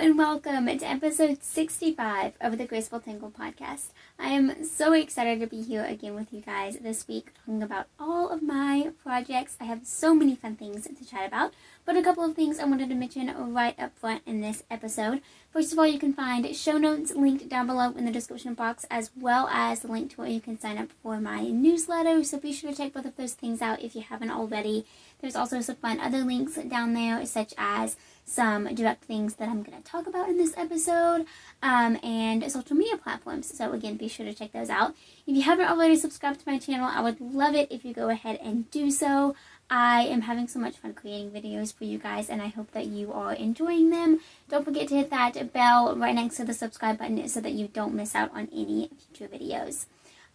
and welcome to episode 65 of the Graceful Tangle podcast. I am so excited to be here again with you guys this week talking about all of my projects. I have so many fun things to chat about, but a couple of things I wanted to mention right up front in this episode. First of all, you can find show notes linked down below in the description box, as well as the link to where you can sign up for my newsletter, so be sure to check both of those things out if you haven't already. There's also some fun other links down there, such as some direct things that I'm going to talk about in this episode, and social media platforms. So again, be sure to check those out. If you haven't already subscribed to my channel, I would love it if you go ahead and do so. I am having so much fun creating videos for you guys, and I hope that you are enjoying them. Don't forget to hit that bell right next to the subscribe button so that you don't miss out on any future videos.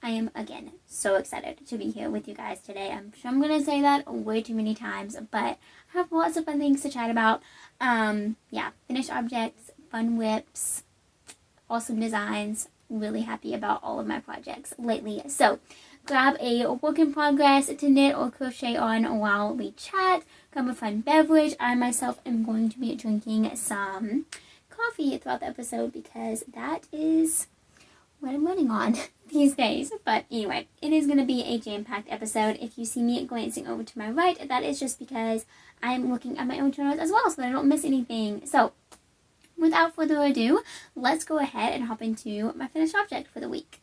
I am, again, so excited to be here with you guys today. I'm sure I'm going to say that way too many times, but I have lots of fun things to chat about. Finished objects, fun whips, awesome designs. Really happy about all of my projects lately. So grab a work in progress to knit or crochet on while we chat. Grab a fun beverage. I myself am going to be drinking some coffee throughout the episode because that is what I'm running on these days. But anyway, it is going to be a jam-packed episode. If you see me glancing over to my right, that is just because I am looking at my own journals as well so that I don't miss anything. So without further ado, let's go ahead and hop into my finished object for the week.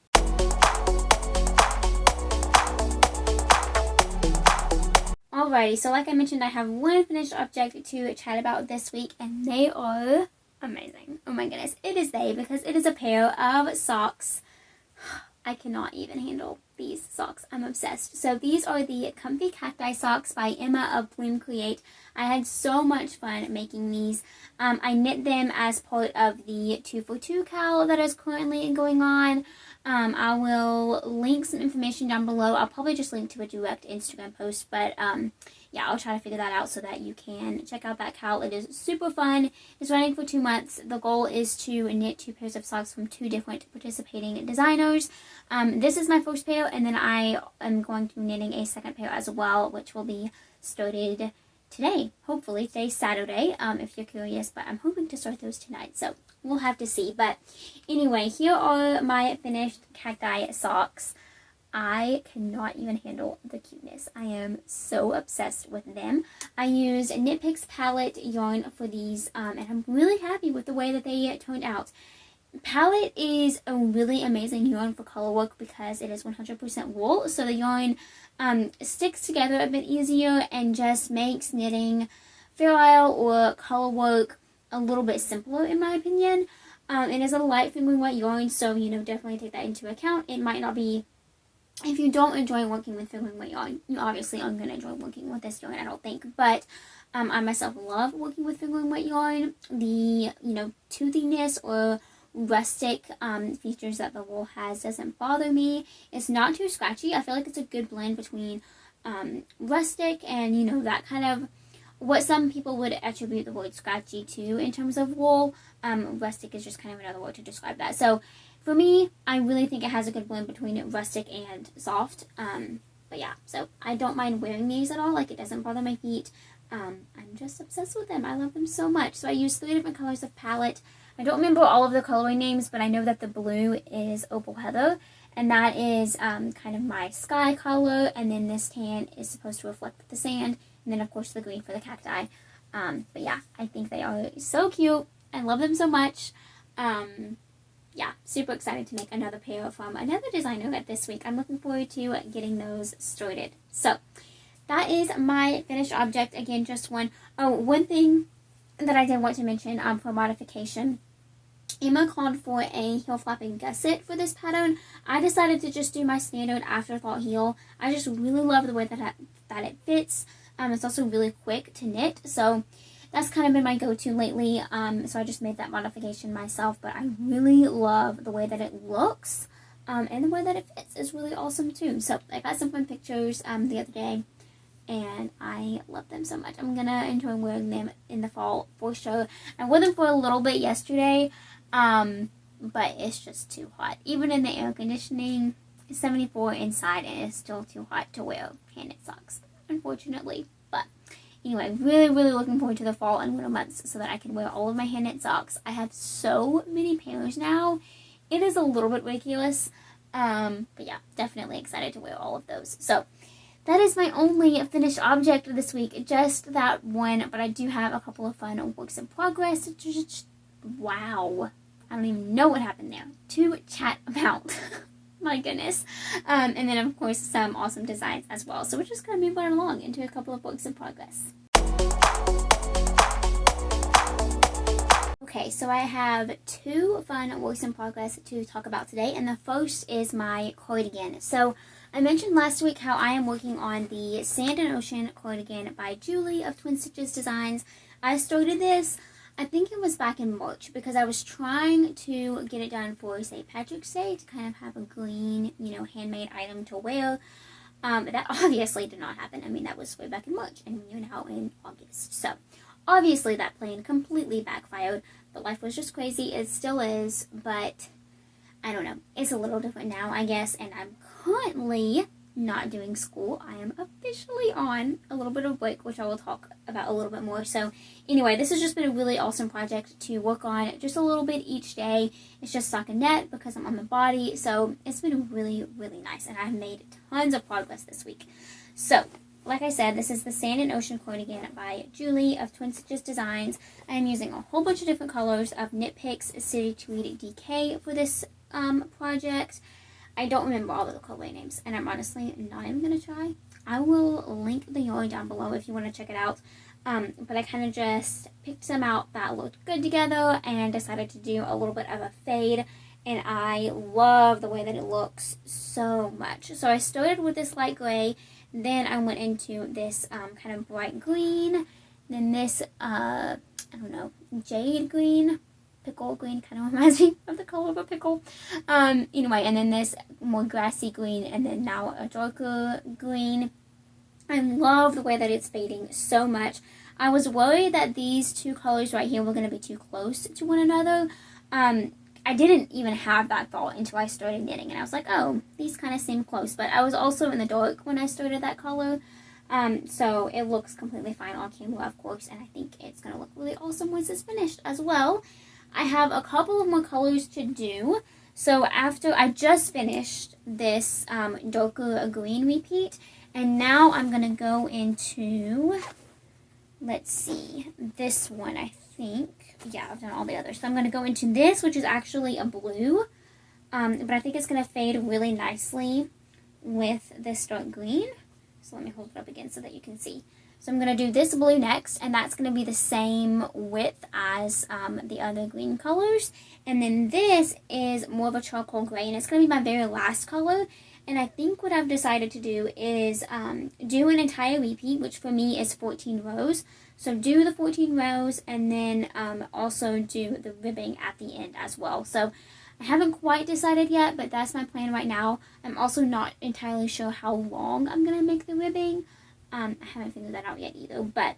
Alrighty, so like I mentioned, I have one finished object to chat about this week, and they are amazing. Oh my goodness, it is they, because it is a pair of socks. I cannot even handle these socks. I'm obsessed. So these are the Comfy Cacti Socks by Emma of Bloom Create. I had so much fun making these. I knit them as part of the 2for2 cowl that is currently going on. I will link some information down below. I'll probably just link to a direct Instagram post, but I'll try to figure that out so that you can check out that cowl. It is super fun. It's running for 2 months. The goal is to knit 2 pairs of socks from 2 different participating designers. This is my first pair, and then I am going to be knitting a second pair as well, which will be started today. Hopefully today's Saturday, if you're curious, but I'm hoping to start those tonight, so we'll have to see. But anyway, here are my finished cacti socks. I cannot even handle the cuteness. I am so obsessed with them. I used Knit Picks palette yarn for these, and I'm really happy with the way that they turned out. Palette is a really amazing yarn for color work because it is 100% wool, so the yarn sticks together a bit easier and just makes knitting fair isle or color work a little bit simpler, in my opinion. It is a light fingering wet yarn, so definitely take that into account. It might not be, if you don't enjoy working with fingering wet yarn, you obviously aren't going to enjoy working with this yarn, I don't think. But I myself love working with fingering wet yarn. The toothiness or rustic features that the wool has doesn't bother me. It's not too scratchy. I feel like it's a good blend between rustic and that kind of what some people would attribute the word scratchy to in terms of wool. Rustic is just kind of another word to describe that. So for me, I really think it has a good blend between rustic and soft. But yeah, so I don't mind wearing these at all. Like, it doesn't bother my feet. I'm just obsessed with them. I love them so much. So I used 3 different colors of palette. I don't remember all of the coloring names, but I know that the blue is Opal Heather, and that is kind of my sky color, and then this tan is supposed to reflect the sand, and then of course the green for the cacti. But yeah, I think they are so cute. I love them so much. Super excited to make another pair from another designer this week. I'm looking forward to getting those started. So that is my finished object. Again, just one. Oh, one thing that I did want to mention for modification. Emma called for a heel flapping gusset for this pattern. I decided to just do my standard afterthought heel. I just really love the way that it fits. It's also really quick to knit, so that's kind of been my go-to lately. So I just made that modification myself, but I really love the way that it looks, and the way that it fits is really awesome too. So I got some fun pictures the other day, and I love them so much. I'm gonna enjoy wearing them in the fall for sure. I wore them for a little bit yesterday, but it's just too hot. Even in the air conditioning, it's 74 inside, and it's still too hot to wear hand knit socks, unfortunately. But anyway, really, really looking forward to the fall and winter months so that I can wear all of my hand knit socks. I have so many pairs now. It is a little bit ridiculous. But yeah, definitely excited to wear all of those. So that is my only finished object this week, just that one. But I do have a couple of fun works in progress. Wow. I don't even know what happened there. To chat about. My goodness. And then, of course, some awesome designs as well. So we're just going to move right along into a couple of works in progress. Okay, so I have two fun works in progress to talk about today. And the first is my cardigan. So I mentioned last week how I am working on the Sand and Ocean cardigan by Julie of Twin Stitches Designs. I started this, I think it was back in March, because I was trying to get it done for St. Patrick's Day to kind of have a green, handmade item to wear. That obviously did not happen. I mean, that was way back in March, and we're now in August. So, obviously that plan completely backfired, but life was just crazy. It still is, but I don't know. It's a little different now, I guess, and I'm currently not doing school. I am officially on a little bit of break, which I will talk about a little bit more. So anyway, this has just been a really awesome project to work on just a little bit each day. It's just stockinette because I'm on the body, so it's been really, really nice, and I've made tons of progress this week. So like I said, this is the Sand and Ocean cardigan by Julie of Twin Stitches Designs. I am using a whole bunch of different colors of Knit Picks City Tweed DK for this project. I don't remember all of the colorway names, and I'm honestly not even going to try. I will link the yarn down below if you want to check it out. But I kind of just picked some out that looked good together and decided to do a little bit of a fade. And I love the way that it looks so much. So I started with this light gray, then I went into this kind of bright green, then this, I don't know, jade green. Pickle green kind of reminds me of the color of a pickle. Anyway, and then this more grassy green, and then now a darker green. I love the way that it's fading so much. I was worried that these two colors right here were going to be too close to one another. I didn't even have that thought until I started knitting, and I was like, oh, these kind of seem close. But I was also in the dark when I started that color. So it looks completely fine on camera, of course, and I think it's going to look really awesome once it's finished as well. I have a couple of more colors to do. So after I just finished this darker green repeat, and now I'm going to go into, let's see, this one, I think. Yeah, I've done all the others. So I'm going to go into this, which is actually a blue, but I think it's going to fade really nicely with this dark green. So let me hold it up again so that you can see. So I'm going to do this blue next, and that's going to be the same width as the other green colors. And then this is more of a charcoal gray, and it's going to be my very last color. And I think what I've decided to do is do an entire repeat, which for me is 14 rows. So do the 14 rows, and then also do the ribbing at the end as well. So I haven't quite decided yet, but that's my plan right now. I'm also not entirely sure how long I'm going to make the ribbing. I haven't figured that out yet either, but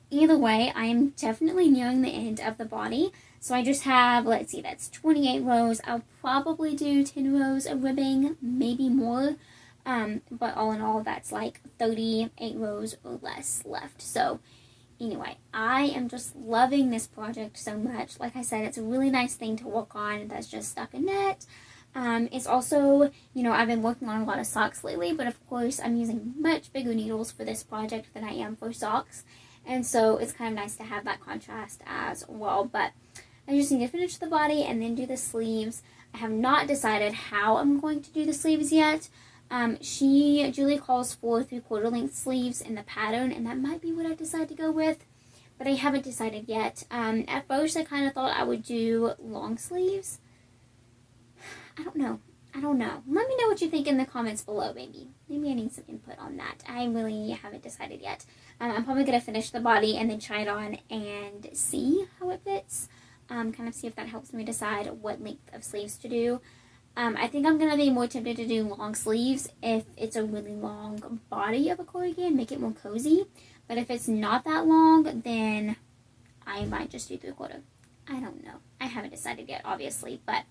either way, I am definitely nearing the end of the body. So I just have, let's see, that's 28 rows. I'll probably do 10 rows of ribbing, maybe more, but all in all, that's like 38 rows or less left. So anyway, I am just loving this project so much. Like I said, it's a really nice thing to work on that's just stockinette. It's also, I've been working on a lot of socks lately, but of course I'm using much bigger needles for this project than I am for socks. And so it's kind of nice to have that contrast as well. But I just need to finish the body and then do the sleeves. I have not decided how I'm going to do the sleeves yet. Julie calls for 3/4 length sleeves in the pattern, and that might be what I decide to go with. But I haven't decided yet. At first I kind of thought I would do long sleeves. I don't know. Let me know what you think in the comments below, maybe. Maybe I need some input on that. I really haven't decided yet. I'm probably going to finish the body and then try it on and see how it fits. Kind of see if that helps me decide what length of sleeves to do. I think I'm going to be more tempted to do long sleeves if it's a really long body of a cardigan, make it more cozy. But if it's not that long, then I might just do 3/4. I don't know. I haven't decided yet, obviously, but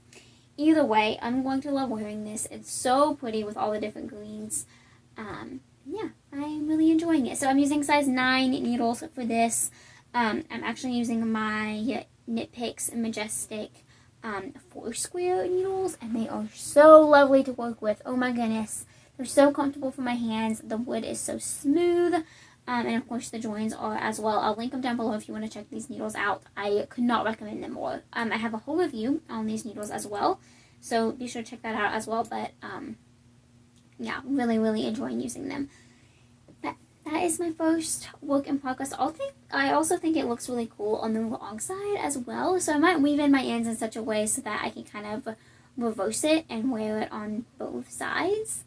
either way, I'm going to love wearing this. It's so pretty with all the different greens. Yeah, I'm really enjoying enjoying it. So I'm using size 9 needles for this. I'm actually using my Knit Picks Majestic 4 square needles, and they are so lovely to work with. Oh my goodness. They're so comfortable for my hands. The wood is so smooth. And of course the joins are as well. I'll link them down below if you want to check these needles out. I could not recommend them more. I have a whole review on these needles as well, so be sure to check that out as well. But yeah, really enjoying using them. That is my first work in progress. I also think it looks really cool on the wrong side as well, so I might weave in my ends in such a way so that I can kind of reverse it and wear it on both sides.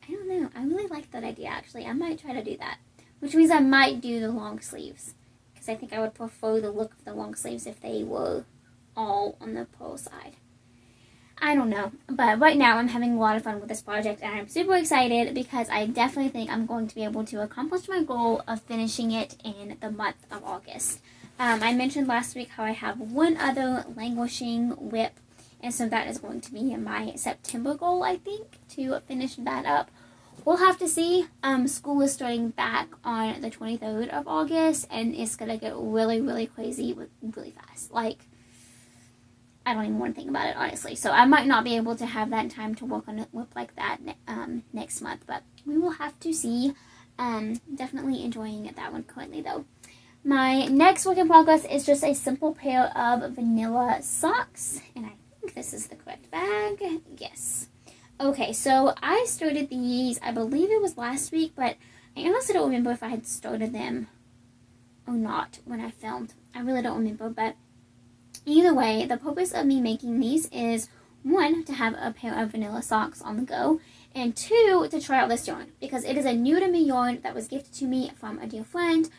I don't know, I really like that idea actually. I might try to do that. Which means I might do the long sleeves, because I think I would prefer the look of the long sleeves if they were all on the purl side. I don't know, but right now I'm having a lot of fun with this project, and I'm super excited because I definitely think I'm going to be able to accomplish my goal of finishing it in the month of August. I mentioned last week how I have one other languishing whip, and so that is going to be my September goal, I think, to finish that up. We'll have to see. School is starting back on the 23rd of August, and it's going to get really crazy really fast. Like, I don't even want to think about it, honestly. So I might not be able to have that time to work on a whip like that next month, but we will have to see. Definitely enjoying that one currently, though. My next work in progress is just a simple pair of vanilla socks, and I think this is the correct bag. Yes. Okay, so I started these, I believe it was last week, but I honestly don't remember if I had started them or not when I filmed. I really don't remember, but either way, the purpose of me making these is, 1, to have a pair of vanilla socks on the go, and 2, to try out this yarn, because it is a new to me yarn that was gifted to me from a dear friend.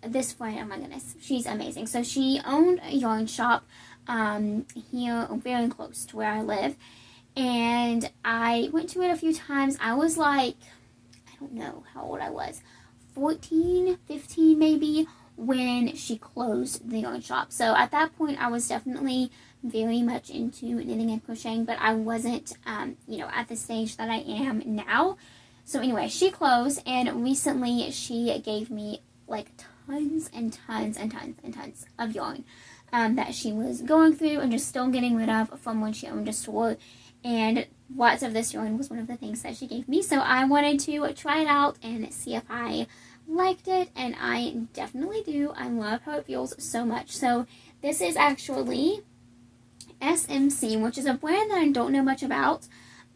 This friend, oh my goodness, she's amazing. So she owned a yarn shop here very close to where I live, and I went to it a few times. I was like, I don't know how old I was, 14, 15 maybe, when she closed the yarn shop. So at that point, I was definitely very much into knitting and crocheting, but I wasn't, at the stage that I am now. So anyway, she closed, and recently she gave me like tons and tons of yarn that she was going through and just still getting rid of from when she owned a store. And lots of this yarn was one of the things that she gave me. So I wanted to try it out and see if I liked it. And I definitely do. I love how it feels so much. So this is actually SMC, which is a brand that I don't know much about.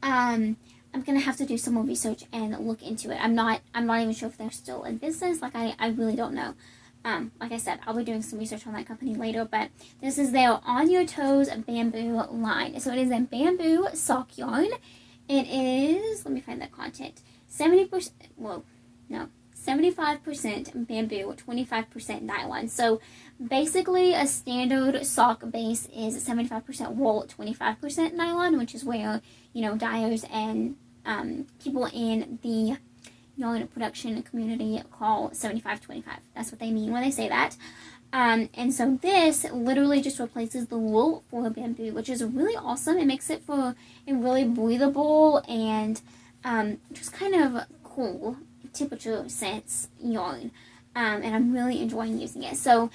I'm going to have to do some more research and look into it. I'm not even sure if they're still in business. Like, I really don't know. Like I said, I'll be doing some research on that company later, but this is their On Your Toes bamboo line. So it is a bamboo sock yarn. It is, let me find the content, 75% bamboo, 25% nylon. So basically a standard sock base is 75% wool, 25% nylon, which is where, dyers and people in the yarn production community call 75-25. That's what they mean when they say that. And so this literally just replaces the wool for bamboo, which is really awesome. It makes it for a really breathable and just kind of cool temperature sense yarn. And I'm really enjoying using it. So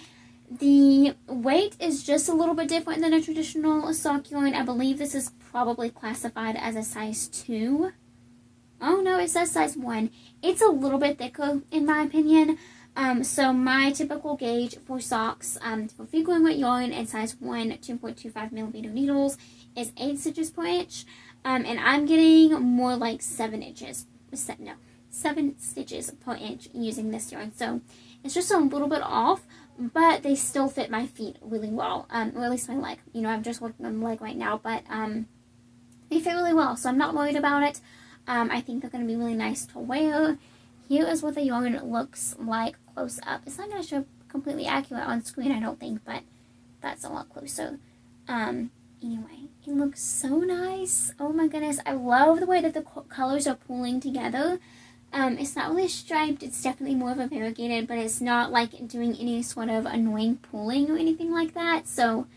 the weight is just a little bit different than a traditional sock yarn. I believe this is probably classified as a size 2. Oh no, it says size 1. It's a little bit thicker in my opinion. So my typical gauge for socks for figuring weight yarn and size 1 2.25 millimeter needles is 8 stitches per inch. And I'm getting more like 7 stitches per inch using this yarn. So it's just a little bit off, but they still fit my feet really well. Or at least my leg. I'm just working on the leg right now, but they fit really well. So I'm not worried about it. I think they're going to be really nice to wear. Here is what the yarn looks like close up. It's not going to show completely accurate on screen, I don't think, but that's a lot closer. Anyway, it looks so nice. Oh my goodness, I love the way that the colors are pooling together. It's not really striped, it's definitely more of a variegated, but it's not like doing any sort of annoying pooling or anything like that. So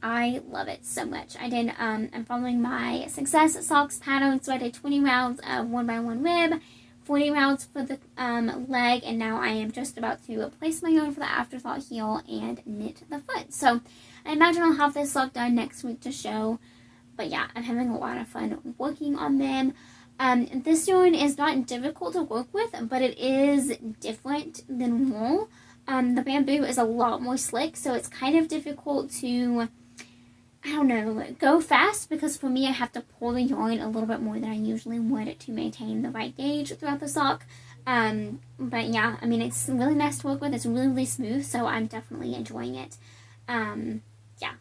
I love it so much. I'm following my Success Socks pattern, so I did 20 rounds of 1x1 rib, 40 rounds for the leg, and now I am just about to place my yarn for the afterthought heel and knit the foot. So I imagine I'll have this look done next week to show, but yeah, I'm having a lot of fun working on them. This yarn is not difficult to work with, but it is different than wool. The bamboo is a lot more slick, so it's kind of difficult to, I don't know, go fast, because for me I have to pull the yarn a little bit more than I usually would to maintain the right gauge throughout the sock. But yeah, I mean, it's really nice to work with. It's really, really smooth, so I'm definitely enjoying it. Yeah,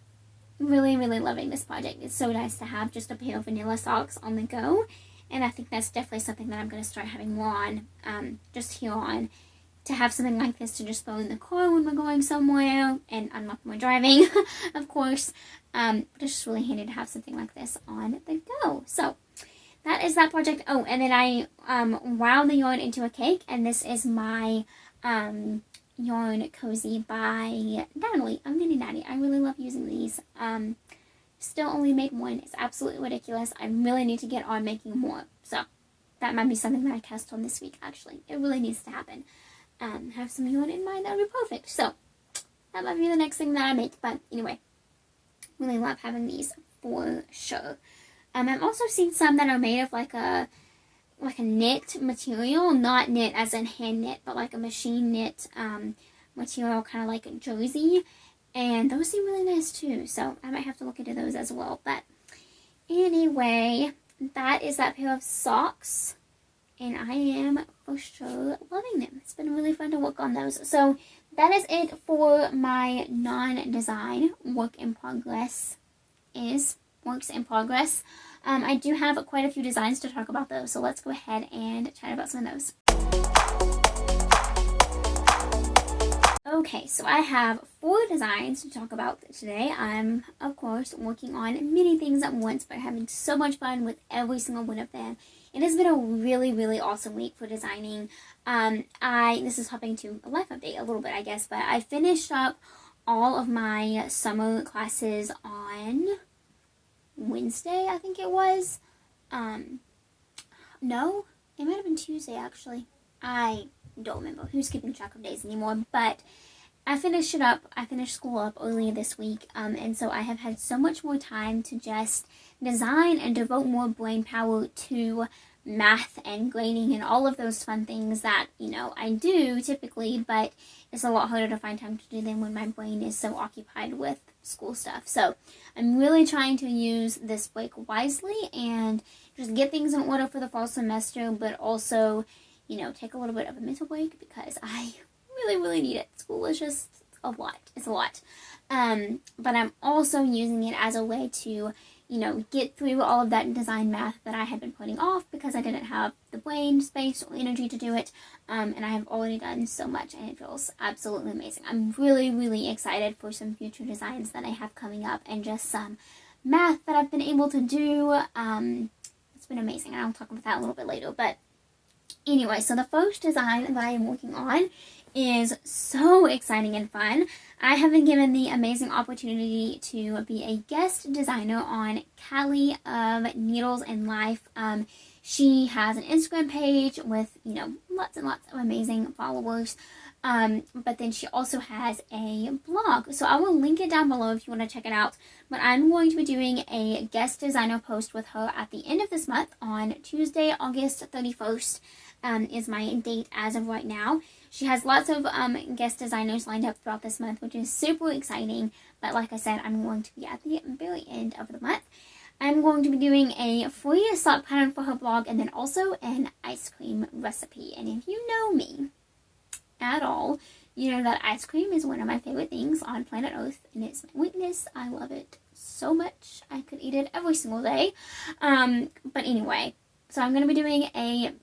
really, really loving this project. It's so nice to have just a pair of vanilla socks on the go, and I think that's definitely something that I'm going to start having more on, just here on, to have something like this to just throw in the car when we're going somewhere, and I'm not more driving, of course. But it's just really handy to have something like this on the go. So that is that project. Oh, and then I wound the yarn into a cake, and this is my yarn cozy by Natalie of Nitty Natty. I really love using these. Still only made one. It's absolutely ridiculous. I really need to get on making more. So that might be something that I cast on this week, actually. It really needs to happen. Have some yarn in mind, that would be perfect. So that might be the next thing that I make. But anyway, really love having these for sure. I've also seen some that are made of like a knit material, not knit as in hand knit, but like a machine knit material, kind of like a jersey, and those seem really nice too. So I might have to look into those as well. But anyway, that is that pair of socks, and I am for sure loving them. It's been really fun to work on those. So that is it for my non-design works in progress. I do have quite a few designs to talk about though, so let's go ahead and chat about some of those. Okay, so I have 4 designs to talk about today. I'm, of course, working on many things at once, but having so much fun with every single one of them. It has been a really, really awesome week for designing. This is hopping to a life update a little bit, I guess, but I finished up all of my summer classes on Wednesday, I think it was. No, it might have been Tuesday, actually. I don't remember who's keeping track of days anymore, but I finished it up. I finished school up earlier this week, and so I have had so much more time to just design and devote more brain power to math and grading and all of those fun things that, you know, I do typically, but it's a lot harder to find time to do them when my brain is so occupied with school stuff. So I'm really trying to use this break wisely and just get things in order for the fall semester, but also, you know, take a little bit of a mental break because I really, really need it. School is just a lot. It's a lot. But I'm also using it as a way to, you know, get through all of that design math that I had been putting off because I didn't have the brain space or energy to do it. And I have already done so much, and it feels absolutely amazing. I'm really, really excited for some future designs that I have coming up and just some math that I've been able to do. It's been amazing, and I'll talk about that a little bit later. But anyway, so the first design that I am working on is so exciting and fun. I have been given the amazing opportunity to be a guest designer on Callie of Needles and Life. She has an Instagram page with, you know, lots and lots of amazing followers. But then she also has a blog. So I will link it down below if you want to check it out. But I'm going to be doing a guest designer post with her at the end of this month on Tuesday, August 31st. Is my date as of right now. She has lots of guest designers lined up throughout this month, which is super exciting. But like I said, I'm going to be at the very end of the month. I'm going to be doing a free sock pattern for her blog, and then also an ice cream recipe. And if you know me at all, you know that ice cream is one of my favorite things on planet Earth, and it's my weakness. I love it so much. I could eat it every single day. But anyway, so I'm going to be doing a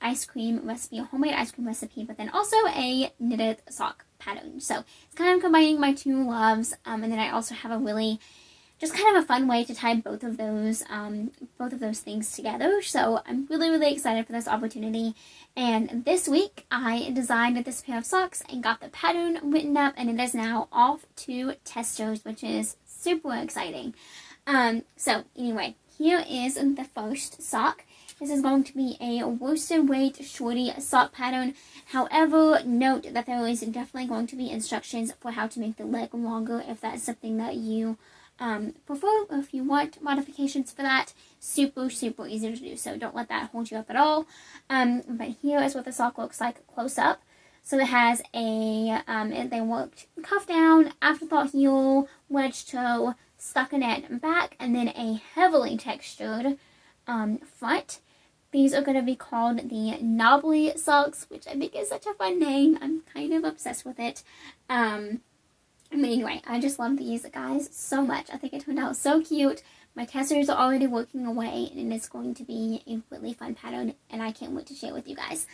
ice cream recipe, a homemade ice cream recipe, but then also a knitted sock pattern. So it's kind of combining my two loves, and then I also have a really just kind of a fun way to tie both of those things together. So I'm really, really excited for this opportunity. And this week I designed this pair of socks and got the pattern written up, and it is now off to testers, which is super exciting. So anyway, here is the first sock. This is going to be a worsted weight shorty sock pattern. However, note that there is definitely going to be instructions for how to make the leg longer if that's something that you prefer, or if you want modifications for that. Super easy to do, so don't let that hold you up at all. But here is what the sock looks like close up. So it has a they worked cuff down, afterthought heel, wedge toe, stockinette back, and then a heavily textured front. These are going to be called the knobbly socks, which I think is such a fun name. I'm kind of obsessed with it. But anyway, I just love these guys so much. I think it turned out so cute. My testers are already working away, and it's going to be a really fun pattern, and I can't wait to share with you guys.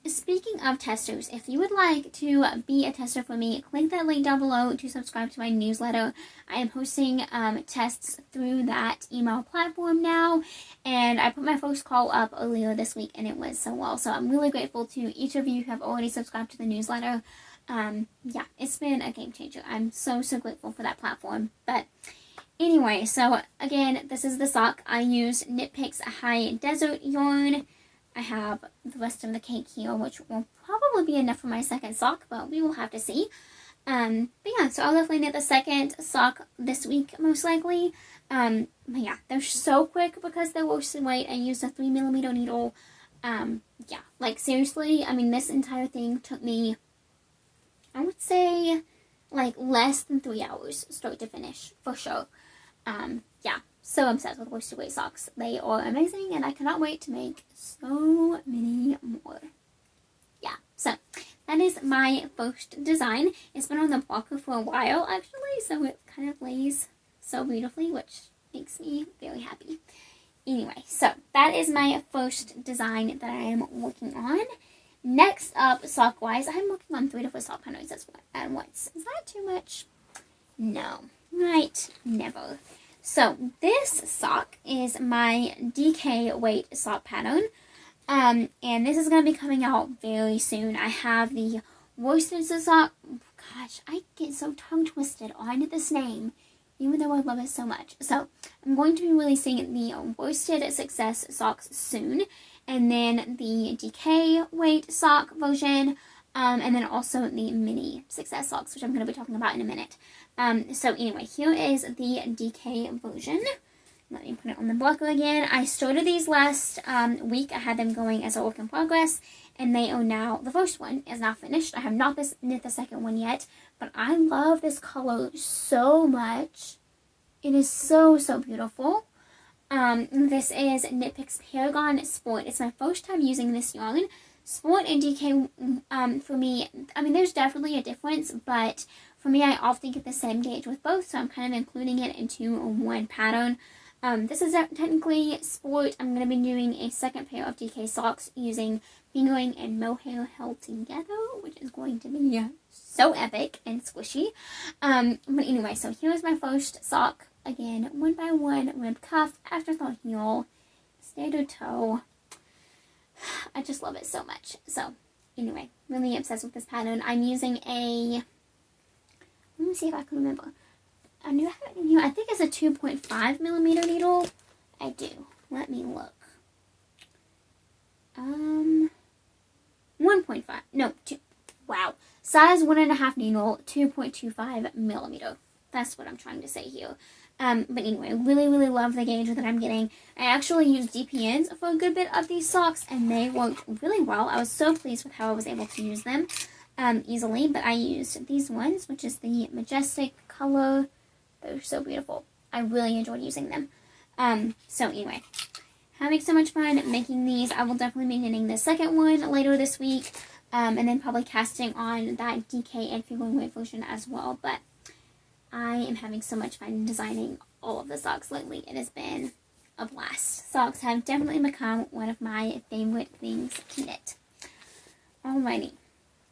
Speaking of testers, if you would like to be a tester for me, click that link down below to subscribe to my newsletter. I am posting tests through that email platform now, and I put my first call up earlier this week, and it went so well. So I'm really grateful to each of you who have already subscribed to the newsletter. Yeah, it's been a game changer. I'm so grateful for that platform. But anyway, so again, this is the sock. I use Knit Picks High Desert yarn. I have the rest of the cake here, which will probably be enough for my second sock, but we will have to see. But yeah, so I'll definitely knit the second sock this week, most likely. But yeah, they're so quick because they're worsted weight. I used a 3mm needle. Yeah, like seriously, I mean, this entire thing took me, I would say, like less than 3 hours start to finish, for sure. Yeah, so obsessed with worsted weight socks. They are amazing, and I cannot wait to make so many more. Yeah, so that is my first design. It's been on the blocker for a while, actually, so it kind of lays so beautifully, which makes me very happy. Anyway, so that is my first design that I am working on. Next up, sock-wise, I'm working on 3 different sock patterns at once. Is that too much? No. Right? Never. So, this sock is my DK weight sock pattern. And this is going to be coming out very soon. I have the worsted sock. Gosh, I get so tongue-twisted on this name, even though I love it so much. So, I'm going to be releasing the worsted success socks soon. And then the DK weight sock version, and then also the mini success socks, which I'm going to be talking about in a minute. So anyway, here is the DK version. Let me put it on the blocker again. I started these last week. I had them going as a work in progress, and they are now, the first one is now finished. I have not knit the second one yet, but I love this color so much. It is so beautiful. This is Knit Picks Cardigan Sport. It's my first time using this yarn. Sport and DK, for me, I mean, there's definitely a difference, but for me, I often get the same gauge with both, so I'm kind of including it into one pattern. This is technically Sport. I'm going to be doing a second pair of DK socks using fingering and mohair held together, which is going to be so epic and squishy. But anyway, so here's my first sock. Again, 1 by 1, rib cuff, afterthought heel, standard toe. I just love it so much. So, anyway, really obsessed with this pattern. I'm using a, let me see if I can remember. I knew I had it in here. I think it's a 2.5mm needle. I do. Let me look. 1.5. No, 2. Wow. Size 1.5 needle, 2.25mm. That's what I'm trying to say here. But anyway, really love the gauge that I'm getting. I actually used DPNs for a good bit of these socks, and they worked really well. I was so pleased with how I was able to use them easily, but I used these ones, which is the Majestic color. They're so beautiful. I really enjoyed using them. So anyway, having so much fun making these. I will definitely be knitting the second one later this week, and then probably casting on that DK and fingering weight version as well, but I am having so much fun designing all of the socks lately. It has been a blast. Socks have definitely become one of my favorite things to knit. Alrighty.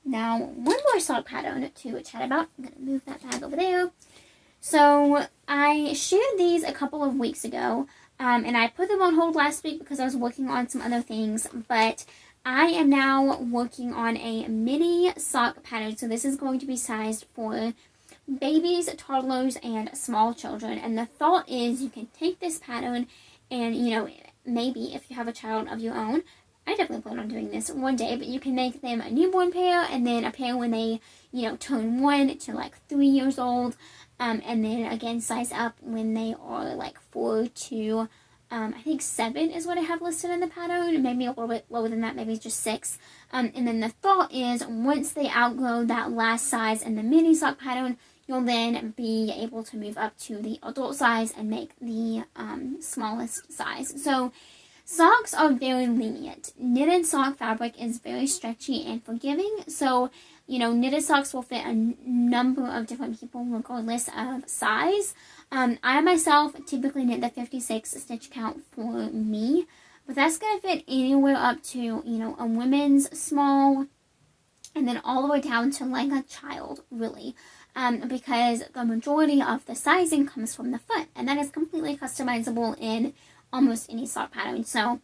Now, one more sock pattern to chat about. I'm going to move that bag over there. So, I shared these a couple of weeks ago, and I put them on hold last week because I was working on some other things, but I am now working on a mini sock pattern. So, this is going to be sized for babies, toddlers, and small children. And the thought is you can take this pattern and, you know, maybe if you have a child of your own, I definitely plan on doing this one day, but you can make them a newborn pair and then a pair when they, turn 1 to like 3 years old. And then again, size up when they are like 4 to, I think 7 is what I have listed in the pattern. Maybe a little bit lower than that, maybe just 6. And then the thought is once they outgrow that last size in the mini sock pattern, you'll then be able to move up to the adult size and make the smallest size. So socks are very lenient. Knitted sock fabric is very stretchy and forgiving. So, knitted socks will fit a number of different people regardless of size. I myself typically knit the 56 stitch count for me, but that's going to fit anywhere up to, a women's small and then all the way down to like a child, really. Because the majority of the sizing comes from the foot, and that is completely customizable in almost any sock pattern. So,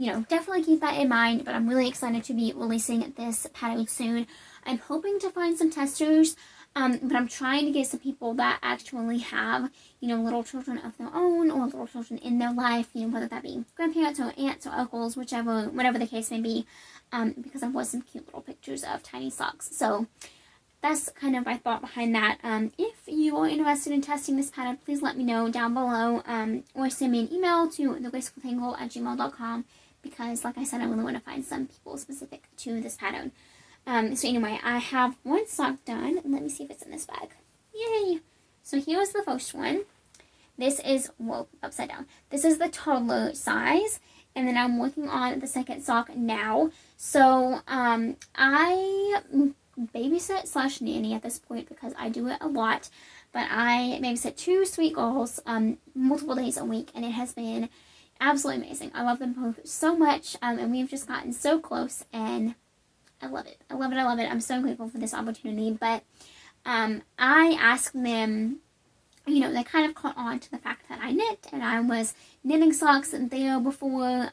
definitely keep that in mind, but I'm really excited to be releasing this pattern soon. I'm hoping to find some testers, but I'm trying to get some people that actually have, little children of their own or little children in their life, whether that be grandparents or aunts or uncles, whatever the case may be, because I've watched some cute little pictures of tiny socks. So that's kind of my thought behind that. If you are interested in testing this pattern, please let me know down below, or send me an email to thegracefultangle@gmail.com, because like I said, I really want to find some people specific to this pattern. So anyway, I have one sock done. Let me see if it's in this bag. Yay! So here's the first one. This is, upside down. This is the toddler size. And then I'm working on the second sock now. So, I babysit / nanny at this point because I do it a lot. But I babysit 2 sweet girls, multiple days a week. And it has been absolutely amazing. I love them both so much. And we've just gotten so close, and I love it. I love it. I love it. I'm so grateful for this opportunity. But I asked them, they kind of caught on to the fact that I knit, and I was knitting socks there before.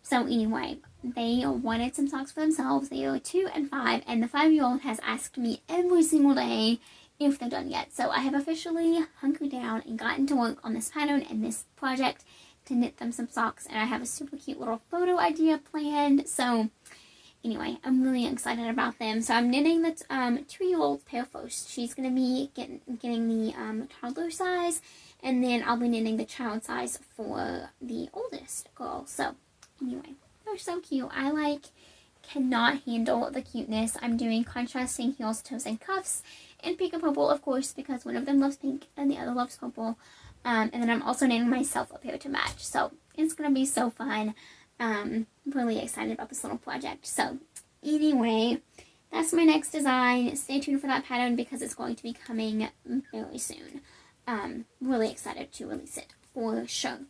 So anyway, they wanted some socks for themselves. They are 2 and 5, and the 5-year-old has asked me every single day if they're done yet. So I have officially hunkered down and gotten to work on this pattern and this project to knit them some socks, and I have a super cute little photo idea planned. So anyway, I'm really excited about them. So I'm knitting the 2-year-old pair first. She's going to be getting the toddler size, and then I'll be knitting the child size for the oldest girl. So anyway, they're so cute. I cannot handle the cuteness. I'm doing contrasting heels, toes, and cuffs in pink and purple, of course, because one of them loves pink and the other loves purple. And then I'm also knitting myself a pair to match. So it's going to be so fun. Really excited about this little project. So anyway, that's my next design. Stay tuned for that pattern because it's going to be coming very soon. Really excited to release it for sure.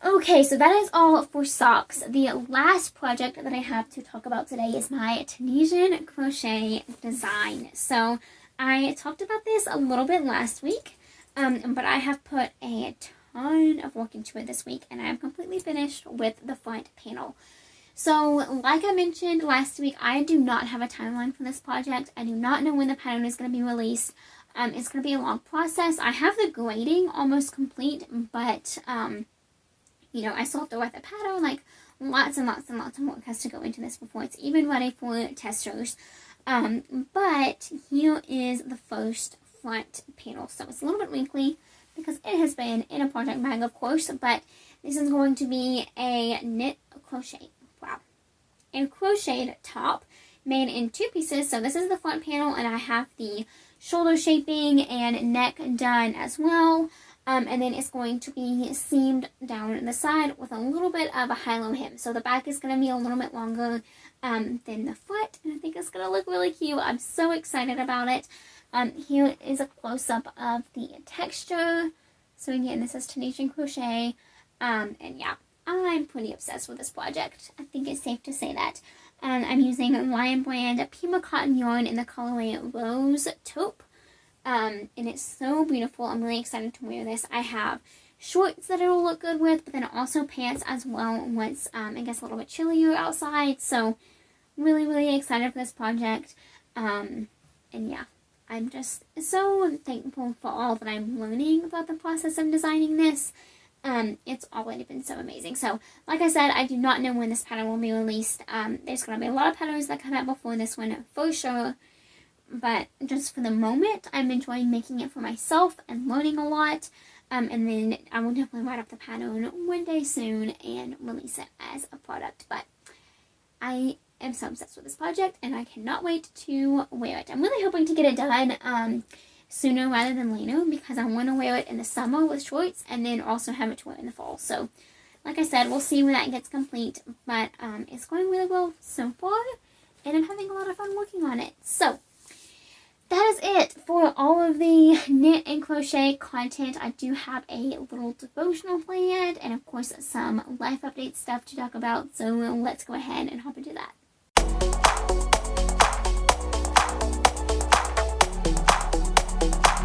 Okay, so that is all for socks. The last project that I have to talk about today is my Tunisian crochet design. So I talked about this a little bit last week, but I have put a ton of work into it this week, and I am completely finished with the front panel. So like I mentioned last week, I do not have a timeline for this project. I do not know when the pattern is going to be released. It's going to be a long process. I have the grading almost complete, but I still have to write the pattern. Like, lots and lots and lots of work has to go into this before it's even ready for testers. But here is the first front panel. So it's a little bit wrinkly because it has been in a project bag, of course, but this is going to be a crocheted top made in 2 pieces. So this is the front panel, and I have the shoulder shaping and neck done as well. And then it's going to be seamed down the side with a little bit of a high-low hem. So the back is going to be a little bit longer than the front, and I think it's going to look really cute. I'm so excited about it. Here is a close-up of the texture. So again, this is Tunisian Crochet. And yeah, I'm pretty obsessed with this project. I think it's safe to say that. I'm using Lion Brand Pima Cotton yarn in the colorway Rose Taupe. And it's so beautiful. I'm really excited to wear this. I have shorts that it'll look good with, but then also pants as well once it gets a little bit chillier outside. So really, really excited for this project. And yeah, I'm just so thankful for all that I'm learning about the process of designing this. It's already been so amazing. So, like I said, I do not know when this pattern will be released. There's going to be a lot of patterns that come out before this one for sure. But just for the moment, I'm enjoying making it for myself and learning a lot. And then I will definitely write up the pattern one day soon and release it as a product. But I am so obsessed with this project and I cannot wait to wear it. I'm really hoping to get it done sooner rather than later because I want to wear it in the summer with shorts and then also have it to wear in the fall. So, like I said, we'll see when that gets complete. But it's going really well so far and I'm having a lot of fun working on it. So, that is it for all of the knit and crochet content. I do have a little devotional planned and of course some life update stuff to talk about. So let's go ahead and hop into that.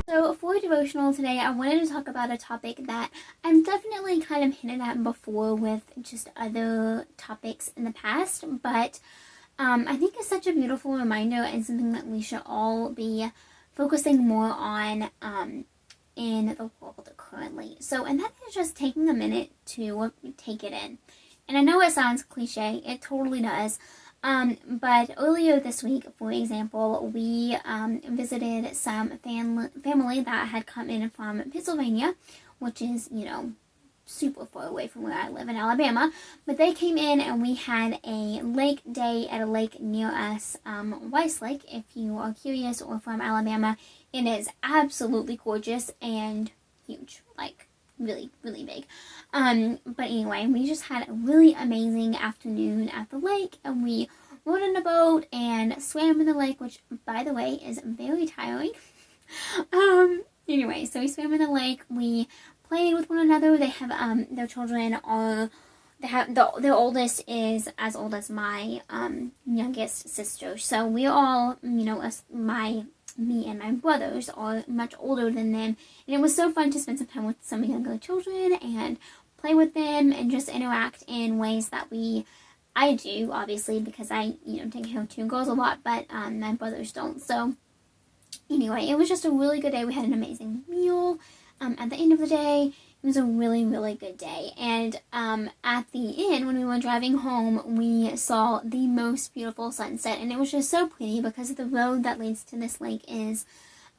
So for devotional today, I wanted to talk about a topic that I've definitely kind of hinted at before with just other topics in the past, but I think it's such a beautiful reminder and something that we should all be focusing more on in the world currently. So, and that is just taking a minute to take it in. And I know it sounds cliche, it totally does. But earlier this week, for example, we visited some family that had come in from Pennsylvania, which is, super far away from where I live in Alabama, but they came in and we had a lake day at a lake near us, Weiss Lake, if you are curious or from Alabama. It is absolutely gorgeous and huge, like really, really big. But anyway, we just had a really amazing afternoon at the lake and we rode in a boat and swam in the lake, which by the way is very tiring. Anyway, so we swam in the lake, we played with one another. They have their children are their oldest is as old as my youngest sister. So we're all, me and my brothers are much older than them. And it was so fun to spend some time with some younger children and play with them and just interact in ways that I do, obviously, because I, take care of two girls a lot, but my brothers don't. So anyway, it was just a really good day. We had an amazing meal. At the end of the day, it was a really, really good day. And at the end, when we were driving home, we saw the most beautiful sunset. And it was just so pretty because the road that leads to this lake is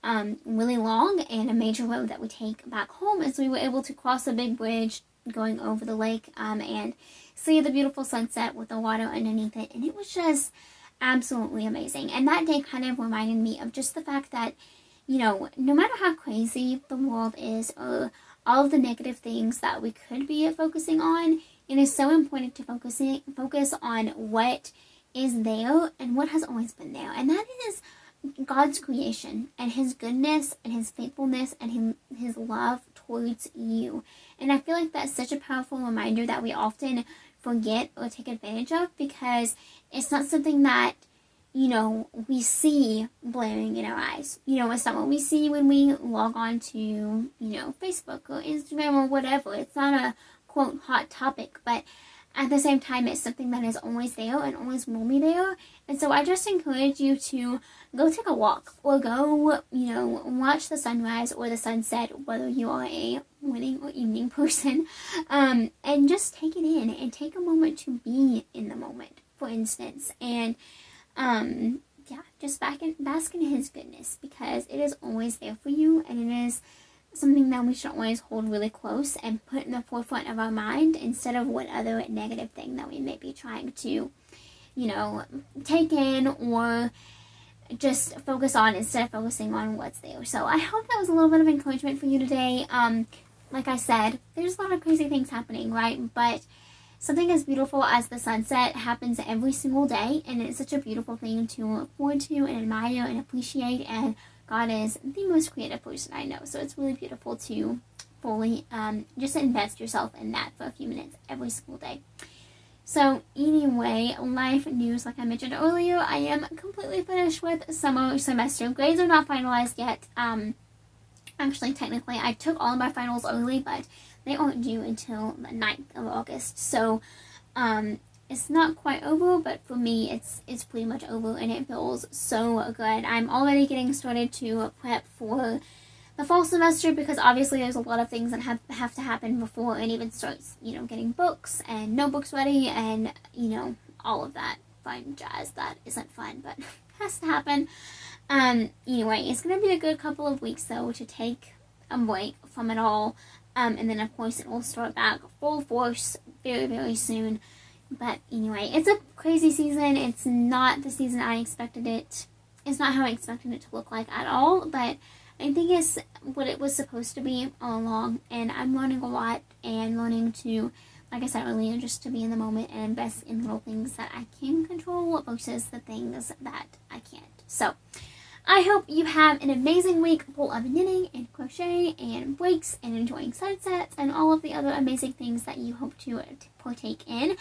really long and a major road that we take back home. And so we were able to cross a big bridge going over the lake and see the beautiful sunset with the water underneath it. And it was just absolutely amazing. And that day kind of reminded me of just the fact that no matter how crazy the world is or all of the negative things that we could be focusing on, it is so important to focus on what is there and what has always been there. And that is God's creation and His goodness and His faithfulness and His love towards you. And I feel like that's such a powerful reminder that we often forget or take advantage of because it's not something that we see blaring in our eyes. It's not what we see when we log on to, Facebook or Instagram or whatever. It's not a, quote, hot topic, but at the same time, it's something that is always there and always will be there. And so I just encourage you to go take a walk or go, watch the sunrise or the sunset, whether you are a morning or evening person, and just take it in and take a moment to be in the moment, for instance. And just bask in His goodness because it is always there for you and it is something that we should always hold really close and put in the forefront of our mind instead of what other negative thing that we may be trying to, take in or just focus on instead of focusing on what's there. So I hope that was a little bit of encouragement for you today. Like I said, there's a lot of crazy things happening, right? But something as beautiful as the sunset happens every single day, and it's such a beautiful thing to look forward to and admire and appreciate, and God is the most creative person I know, so it's really beautiful to fully just invest yourself in that for a few minutes every single day. So anyway, life news, like I mentioned earlier, I am completely finished with summer semester. Grades are not finalized yet. Actually, technically, I took all of my finals early, but they aren't due until the 9th of August, so it's not quite over, but for me, it's pretty much over, and it feels so good. I'm already getting started to prep for the fall semester, because obviously there's a lot of things that have to happen before it even starts, getting books and notebooks ready and, all of that fun jazz that isn't fun, but has to happen. Anyway, it's going to be a good couple of weeks, though, to take a break from it all. And then, of course, it will start back full force very, very soon. But anyway, it's a crazy season. It's not the season I expected it. It's not how I expected it to look like at all. But I think it's what it was supposed to be all along. And I'm learning a lot and learning to, like I said earlier, just to be in the moment and invest in little things that I can control versus the things that I can't. So I hope you have an amazing week full of knitting and crochet and breaks and enjoying sunsets and all of the other amazing things that you hope to partake in.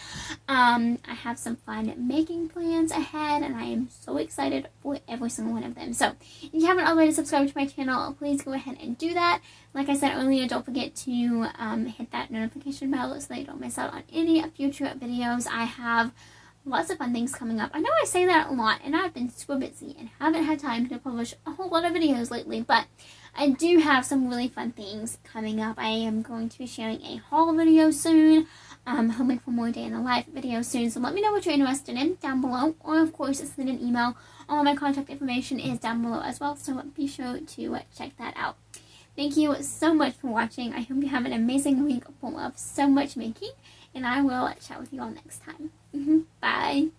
I have some fun making plans ahead, and I am so excited for every single one of them. So if you haven't already subscribed to my channel, please go ahead and do that. Like I said earlier, don't forget to hit that notification bell so that you don't miss out on any future videos. I have lots of fun things coming up. I know I say that a lot, and I've been super busy and haven't had time to publish a whole lot of videos lately, but I do have some really fun things coming up. I am going to be sharing a haul video soon. I'm hoping for more day in the life videos soon, so let me know what you're interested in down below, or of course send an email. All of my contact information is down below as well, so be sure to check that out. Thank you so much for watching. I hope you have an amazing week full of so much making, and I will chat with you all next time. Bye.